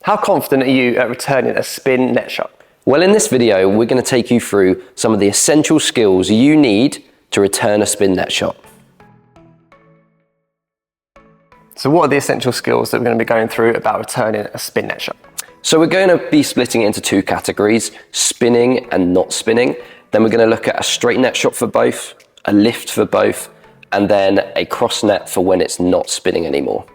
How confident are you at returning a spin net shot? Well, in this video, we're going to take you through some of the essential skills you need to return a spin net shot. So what are the essential skills that we're going to be going through about returning a spin net shot? So we're going to be splitting it into two categories, spinning and not spinning. Then we're going to look at a straight net shot for both, a lift for both, and then a cross net for when it's not spinning anymore.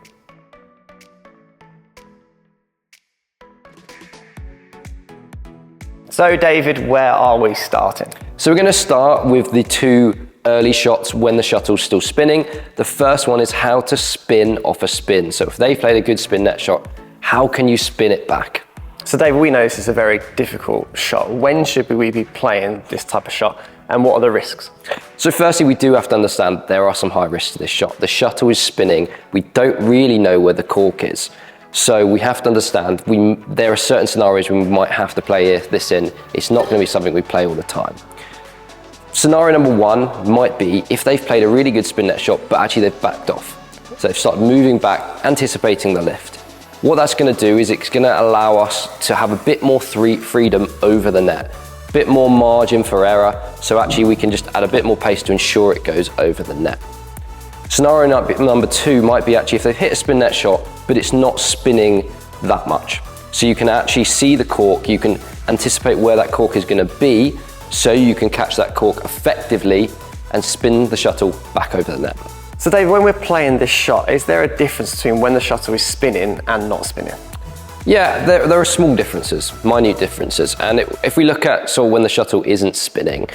So David, where are we starting? So we're going to start with the two early shots when the shuttle's still spinning. The first one is how to spin off a spin. So if they played a good spin net shot, how can you spin it back? So David, we know this is a very difficult shot. When should we be playing this type of shot and what are the risks? So firstly, we do have to understand there are some high risks to this shot. The shuttle is spinning. We don't really know where the cork is. So we have to understand there are certain scenarios when we might have to play this in. It's not going to be something we play all the time. Scenario number one might be if they've played a really good spin net shot, but actually they've backed off. So they've started moving back, anticipating the lift. What that's going to do is it's going to allow us to have a bit more freedom over the net, a bit more margin for error. So actually we can just add a bit more pace to ensure it goes over the net. Scenario number two might be actually if they've hit a spin net shot, but it's not spinning that much. So you can actually see the cork, you can anticipate where that cork is going to be, so you can catch that cork effectively and spin the shuttle back over the net. So Dave, when we're playing this shot, is there a difference between when the shuttle is spinning and not spinning? Yeah, there are small differences, minute differences. And if we look at when the shuttle isn't spinning,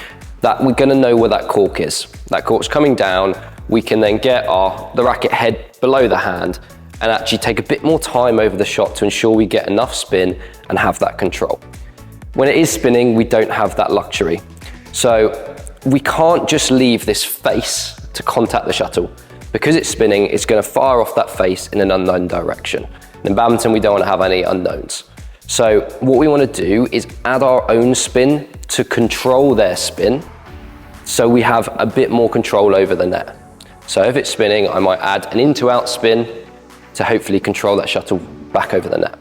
that we're going to know where that cork is. That cork's coming down, we can then get the racket head below the hand and actually take a bit more time over the shot to ensure we get enough spin and have that control. When it is spinning, we don't have that luxury. So we can't just leave this face to contact the shuttle. Because it's spinning, it's going to fire off that face in an unknown direction. In badminton, we don't want to have any unknowns. So what we want to do is add our own spin to control their spin, so we have a bit more control over the net. So if it's spinning, I might add an in-to-out spin to hopefully control that shuttle back over the net.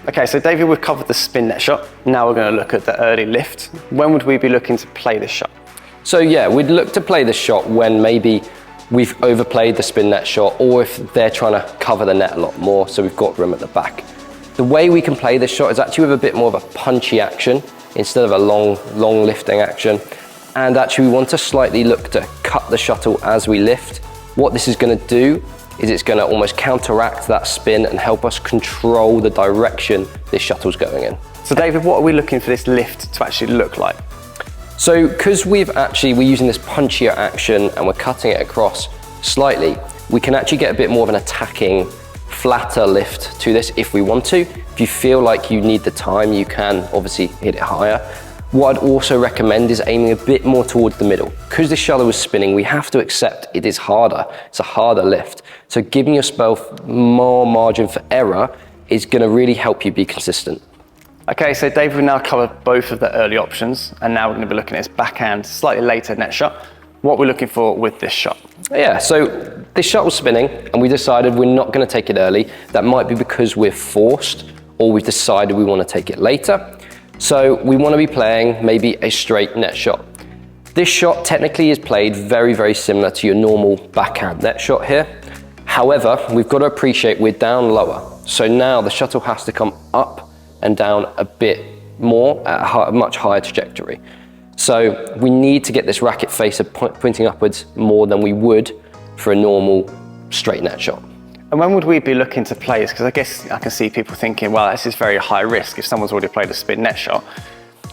Okay, so David, we've covered the spin net shot. Now we're going to look at the early lift. When would we be looking to play this shot? So yeah, we'd look to play this shot when maybe we've overplayed the spin net shot, or if they're trying to cover the net a lot more, so we've got room at the back. The way we can play this shot is actually with a bit more of a punchy action instead of a long lifting action. And actually we want to slightly look to cut the shuttle as we lift. What this is going to do is it's going to almost counteract that spin and help us control the direction this shuttle's going in. So David, what are we looking for this lift to actually look like? So because we're using this punchier action and we're cutting it across slightly, we can actually get a bit more of an attacking, flatter lift to this if we want to. If you feel like you need the time, you can obviously hit it higher. What I'd also recommend is aiming a bit more towards the middle. Because the shuttle is spinning, we have to accept it is harder. It's a harder lift. So giving yourself more margin for error is going to really help you be consistent. Okay, so Dave, we've now covered both of the early options, and now we're going to be looking at his backhand, slightly later net shot. What we're looking for with this shot? Yeah, so this shot was spinning, and we decided we're not going to take it early. That might be because we're forced, or we've decided we want to take it later. So we want to be playing maybe a straight net shot. This shot technically is played very, very similar to your normal backhand net shot here. However, we've got to appreciate we're down lower. So now the shuttle has to come up and down a bit more at a much higher trajectory. So we need to get this racket face pointing upwards more than we would for a normal straight net shot. And when would we be looking to play this? Because I guess I can see people thinking, well, this is very high risk. If someone's already played a spin net shot,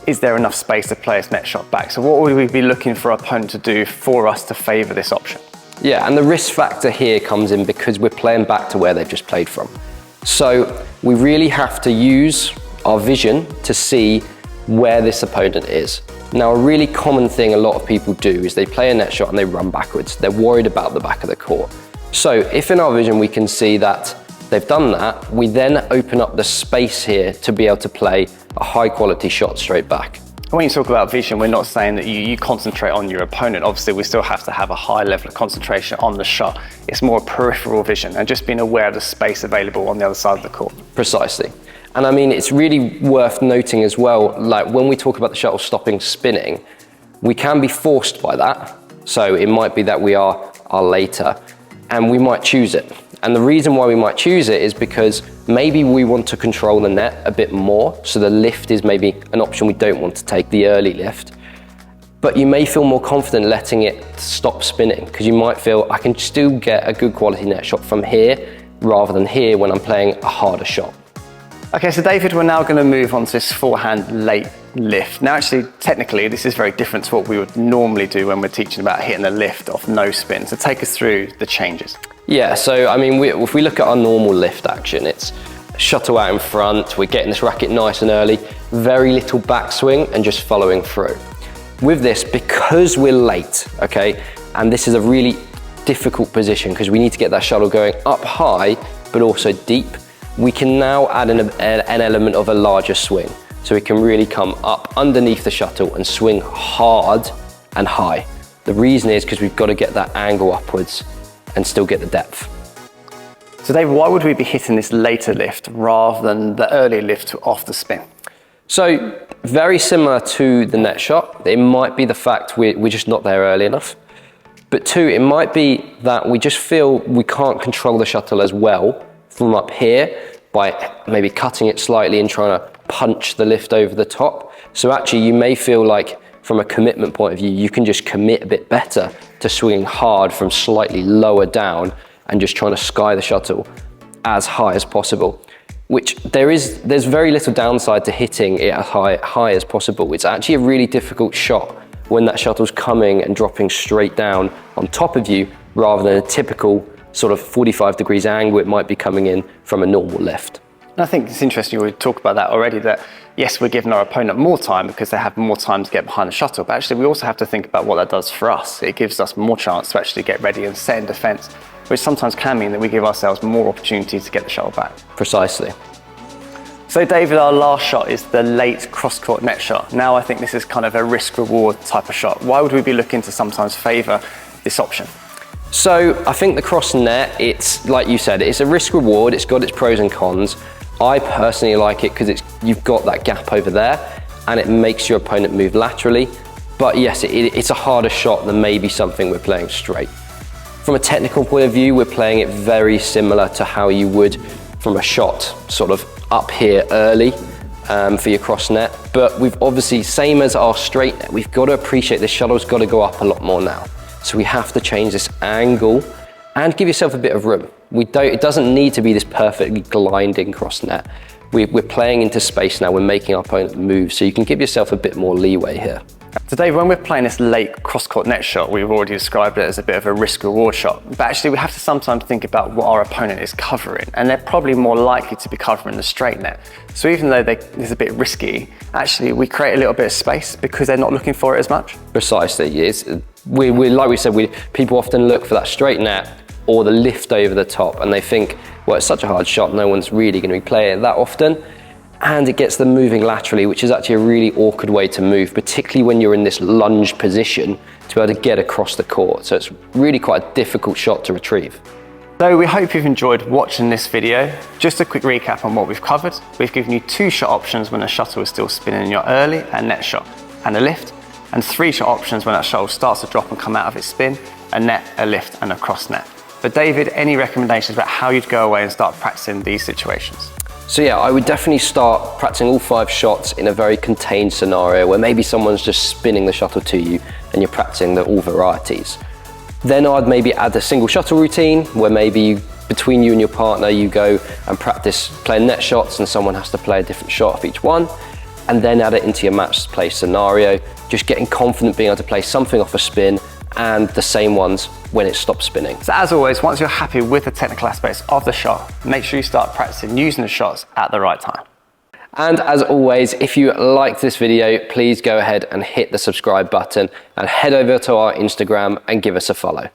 is there enough space to play a net shot back? So what would we be looking for our opponent to do for us to favour this option? Yeah, and the risk factor here comes in because we're playing back to where they've just played from. So we really have to use our vision to see where this opponent is. Now, a really common thing a lot of people do is they play a net shot and they run backwards. They're worried about the back of the court. So if in our vision we can see that they've done that, we then open up the space here to be able to play a high quality shot straight back. When you talk about vision, we're not saying that you concentrate on your opponent. Obviously, we still have to have a high level of concentration on the shot. It's more peripheral vision and just being aware of the space available on the other side of the court. Precisely. And I mean, it's really worth noting as well, like when we talk about the shuttle stopping spinning, we can be forced by that. So it might be that we are later and we might choose it. And the reason why we might choose it is because maybe we want to control the net a bit more. So the lift is maybe an option we don't want to take, the early lift. But you may feel more confident letting it stop spinning because you might feel I can still get a good quality net shot from here rather than here when I'm playing a harder shot. Okay, so David, we're now going to move on to this forehand late lift. Now actually, technically, this is very different to what we would normally do when we're teaching about hitting the lift off no spin. So take us through the changes. Yeah, so I mean, if we look at our normal lift action, it's shuttle out in front, we're getting this racket nice and early, very little backswing and just following through. With this, because we're late, okay, and this is a really difficult position because we need to get that shuttle going up high, but also deep, we can now add an element of a larger swing. So we can really come up underneath the shuttle and swing hard and high. The reason is because we've got to get that angle upwards and still get the depth. So David, why would we be hitting this later lift rather than the earlier lift off the spin? So very similar to the net shot. It might be the fact we're just not there early enough. But two, it might be that we just feel we can't control the shuttle as well from up here by maybe cutting it slightly and trying to punch the lift over the top. So actually you may feel like from a commitment point of view, you can just commit a bit better to swinging hard from slightly lower down and just trying to sky the shuttle as high as possible. Which there's very little downside to hitting it as high as possible. It's actually a really difficult shot when that shuttle's coming and dropping straight down on top of you rather than a typical sort of 45 degrees angle it might be coming in from a normal lift. And I think it's interesting, we talked about that already, that yes, we're giving our opponent more time because they have more time to get behind the shuttle, but actually we also have to think about what that does for us. It gives us more chance to actually get ready and set in defence, which sometimes can mean that we give ourselves more opportunity to get the shuttle back. Precisely. So David, our last shot is the late cross-court net shot. Now I think this is kind of a risk-reward type of shot. Why would we be looking to sometimes favour this option? So I think the cross net, it's like you said, it's a risk reward, it's got its pros and cons. I personally like it because you've got that gap over there and it makes your opponent move laterally. But yes, it's a harder shot than maybe something we're playing straight. From a technical point of view, we're playing it very similar to how you would from a shot sort of up here early for your cross net. But we've obviously, same as our straight net, we've got to appreciate the shuttle's got to go up a lot more now. So we have to change this angle and give yourself a bit of room. It doesn't need to be this perfectly gliding cross net. We're playing into space now, we're making our opponent move, so you can give yourself a bit more leeway here. Today, when we're playing this late cross-court net shot, we've already described it as a bit of a risk-reward shot. But actually, we have to sometimes think about what our opponent is covering, and they're probably more likely to be covering the straight net. So even though it's a bit risky, actually, we create a little bit of space because they're not looking for it as much. Precisely, yes. Like we said, people often look for that straight net or the lift over the top, and they think, well, it's such a hard shot, no one's really going to be playing it that often. And it gets them moving laterally, which is actually a really awkward way to move, particularly when you're in this lunge position to be able to get across the court. So it's really quite a difficult shot to retrieve. So we hope you've enjoyed watching this video. Just a quick recap on what we've covered. We've given you 2 shot options when the shuttle is still spinning in your early and net shot and a lift, and 3 shot options when that shuttle starts to drop and come out of its spin, a net, a lift and a cross net. But David, any recommendations about how you'd go away and start practicing these situations? So yeah, I would definitely start practicing all 5 shots in a very contained scenario where maybe someone's just spinning the shuttle to you and you're practicing all varieties. Then I'd maybe add a single shuttle routine where maybe between you and your partner you go and practice playing net shots and someone has to play a different shot of each one, and then add it into your match play scenario, just getting confident being able to play something off a spin and the same ones when it stops spinning. So as always, once you're happy with the technical aspects of the shot, make sure you start practicing using the shots at the right time. And as always, if you liked this video, please go ahead and hit the subscribe button and head over to our Instagram and give us a follow.